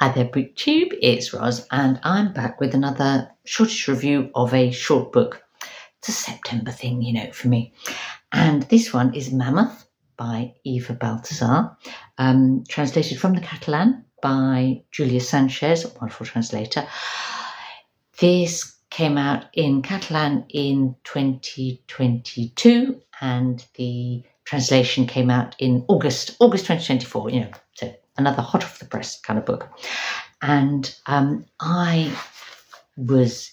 Hi there, BookTube, it's Roz, and I'm back with another shortish review of a short book. It's a September thing, you know, for me. And this one is Mammoth by Eva Baltasar, translated from the Catalan by Julia Sanches, a wonderful translator. This came out in Catalan in 2022, and the translation came out in August 2024, you know, so another hot off the press kind of book. And I was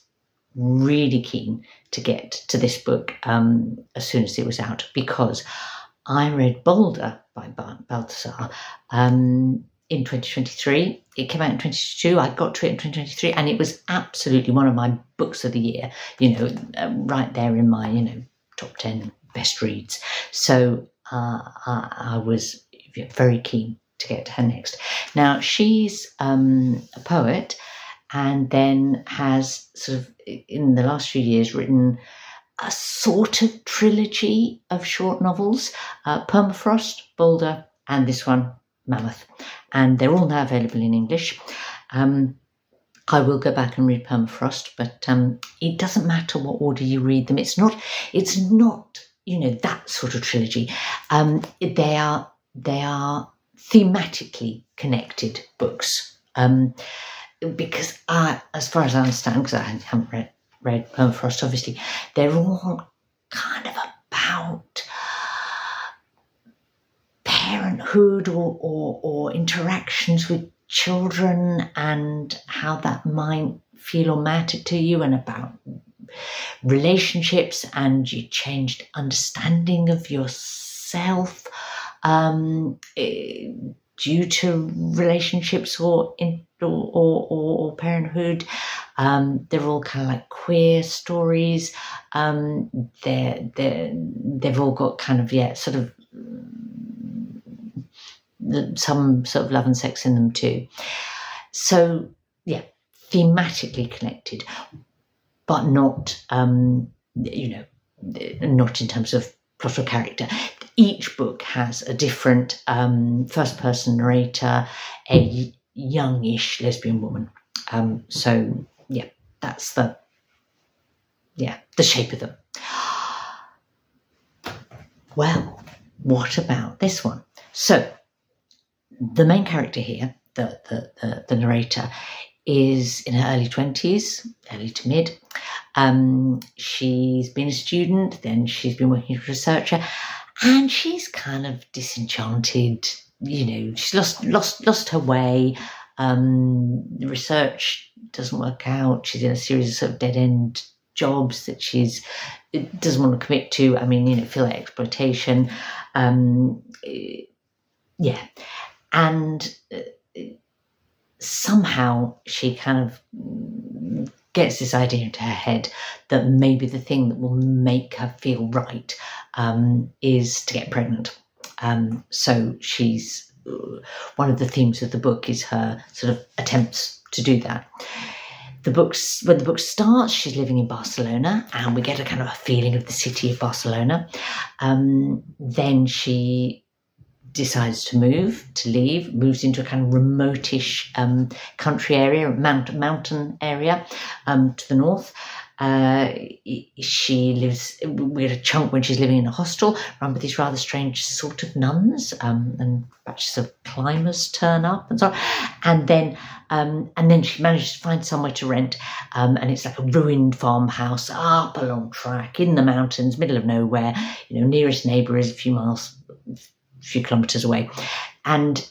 really keen to get to this book as soon as it was out, because I read Boulder by Baltasar in 2023. It came out in 2022. I got to it in 2023, and it was absolutely one of my books of the year, you know, right there in my, you know, top 10 best reads. So I was very keen to get to her next. Now, she's a poet, and then has sort of in the last few years written a sort of trilogy of short novels, Permafrost, Boulder, and this one, Mammoth. And they're all now available in English. I will go back and read Permafrost, but it doesn't matter what order you read them. It's not, you know, that sort of trilogy. They are thematically connected books, because as far as I understand, because I haven't read Permafrost, obviously, they're all kind of about parenthood or interactions with children and how that might feel or matter to you, and about relationships and your changed understanding of yourself due to relationships or parenthood. They're all kind of like queer stories. They've all got kind of, sort of some sort of love and sex in them too. So yeah, thematically connected, but not you know, not in terms of plot or character. Each book has a different first-person narrator, a youngish lesbian woman. So yeah, that's the shape of them. Well, what about this one? So the main character here, the narrator, is in her early 20s, early to mid. She's been a student, then she's been working as a researcher, and she's kind of disenchanted. You know, she's lost her way. The research doesn't work out. She's in a series of sort of dead-end jobs that she doesn't want to commit to. I mean, you know, feel like exploitation. Yeah. And somehow she kind of gets this idea into her head that maybe the thing that will make her feel right is to get pregnant. So she's, one of the themes of the book is her sort of attempts to do that. When the book starts, she's living in Barcelona, and we get a kind of a feeling of the city of Barcelona. Then she decides to leave, moves into a kind of remote-ish country area, mountain area to the north. She lives, we get a chunk when she's living in a hostel run with these rather strange sort of nuns, and batches of climbers turn up and so on. And then she manages to find somewhere to rent, and it's like a ruined farmhouse up a long track in the mountains, middle of nowhere. You know, nearest neighbour is a few kilometres away. And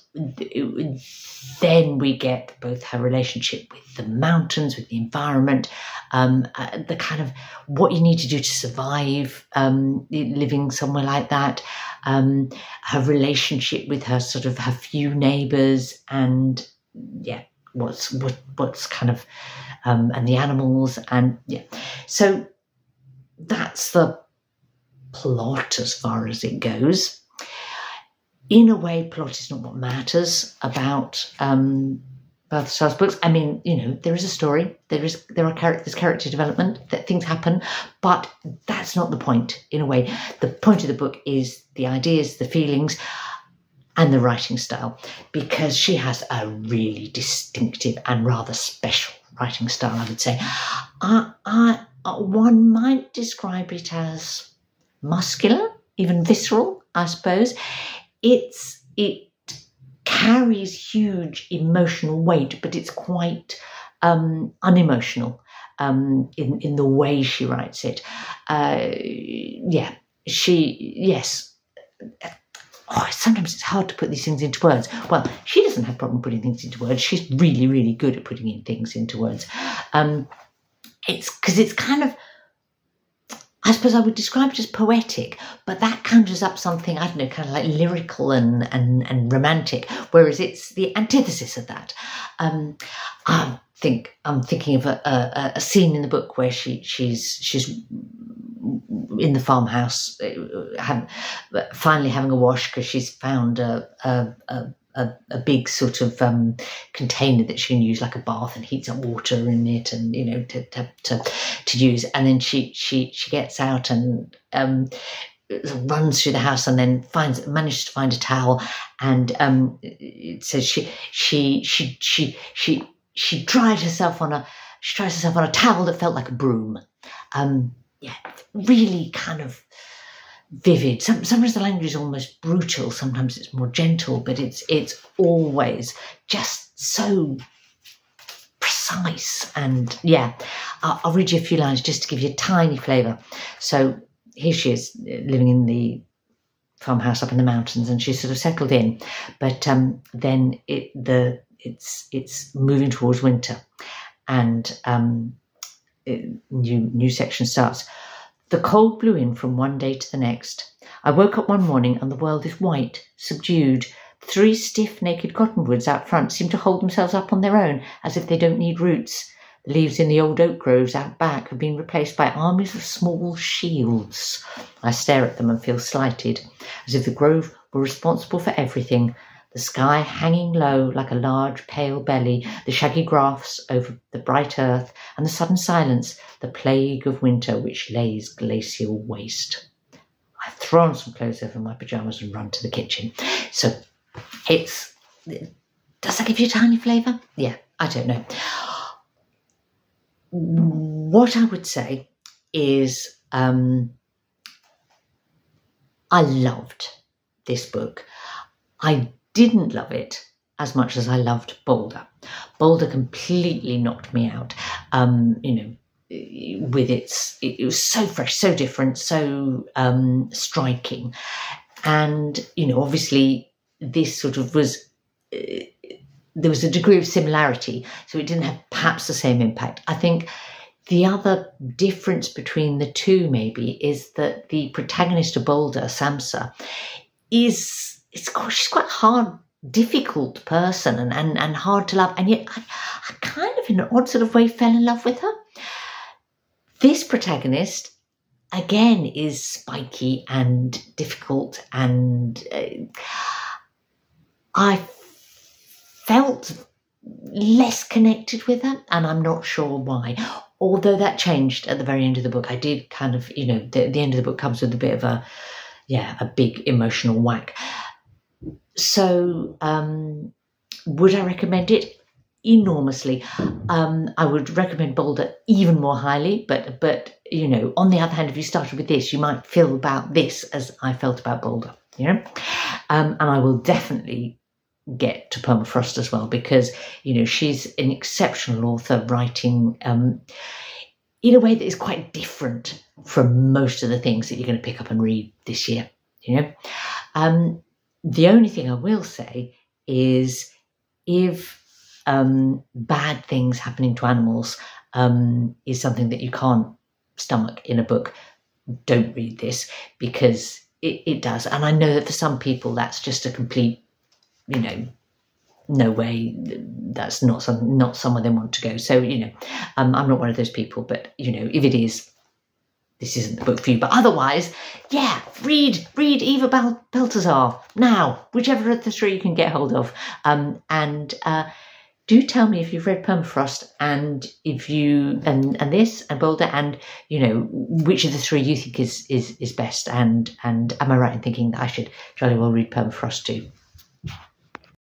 then we get both her relationship with the mountains, with the environment, the kind of what you need to do to survive living somewhere like that, her relationship with her few neighbours, and what's kind of and the animals, and so that's the plot as far as it goes. In a way, plot is not what matters about Baltasar's books. I mean, you know, there is a story, there's character development, that things happen, but that's not the point. In a way, the point of the book is the ideas, the feelings. and the writing style, because she has a really distinctive and rather special writing style, I would say. One might describe it as muscular, even visceral, I suppose. It carries huge emotional weight, but it's quite unemotional in the way she writes it. Sometimes it's hard to put these things into words. Well, she doesn't have a problem putting things into words. She's really, really good at putting things into words. It's because it's kind of, I suppose I would describe it as poetic, but that conjures up something, I don't know, kind of like lyrical and romantic, whereas it's the antithesis of that. I'm thinking of a scene in the book where she's in the farmhouse, finally having a wash because she's found a big sort of container that she can use like a bath, and heats up water in it, and to use. And then she gets out and runs through the house, and then manages to find a towel, and it says she dried herself on a towel that felt like a broom. Really kind of vivid. Sometimes the language is almost brutal, sometimes it's more gentle, but it's always just so precise. And I'll read you a few lines just to give you a tiny flavour. So here she is living in the farmhouse up in the mountains, and she's sort of settled in, but then it's moving towards winter, and new section starts. The cold blew in from one day to the next. I woke up one morning and the world is white, subdued. 3 stiff, naked cottonwoods out front seem to hold themselves up on their own, as if they don't need roots. The leaves in the old oak groves out back have been replaced by armies of small shields. I stare at them and feel slighted, as if the grove were responsible for everything. The sky hanging low like a large pale belly, the shaggy grass over the bright earth, and the sudden silence, the plague of winter which lays glacial waste. I've thrown some clothes over my pyjamas and run to the kitchen. So does that give you a tiny flavour? Yeah, I don't know. What I would say is I loved this book. I didn't love it as much as I loved Boulder. Boulder completely knocked me out. With it was so fresh, so different, so striking, and obviously this sort of was. There was a degree of similarity, so it didn't have perhaps the same impact. I think the other difference between the two maybe is that the protagonist of Boulder, Samsa, she's quite a hard, difficult person and hard to love, and yet I kind of in an odd sort of way fell in love with her. This protagonist, again, is spiky and difficult, and I felt less connected with her, and I'm not sure why. Although that changed at the very end of the book. I did kind of, the end of the book comes with a bit of a big emotional whack. So would I recommend it? Enormously. I would recommend Boulder even more highly, but on the other hand, if you started with this, you might feel about this as I felt about Boulder, and I will definitely get to Permafrost as well, because she's an exceptional author, writing in a way that is quite different from most of the things that you're going to pick up and read this year. The only thing I will say is, if bad things happening to animals is something that you can't stomach in a book, don't read this, because it does. And I know that for some people that's just a complete, no way, that's not somewhere they want to go. So, I'm not one of those people, but, if it is, this isn't the book for you. But otherwise, read Eva Baltasar now, whichever of the 3 you can get hold of. And do tell me if you've read Permafrost, and if you and this and Boulder, and which of the 3 you think is best. And am I right in thinking that I should jolly well read Permafrost too?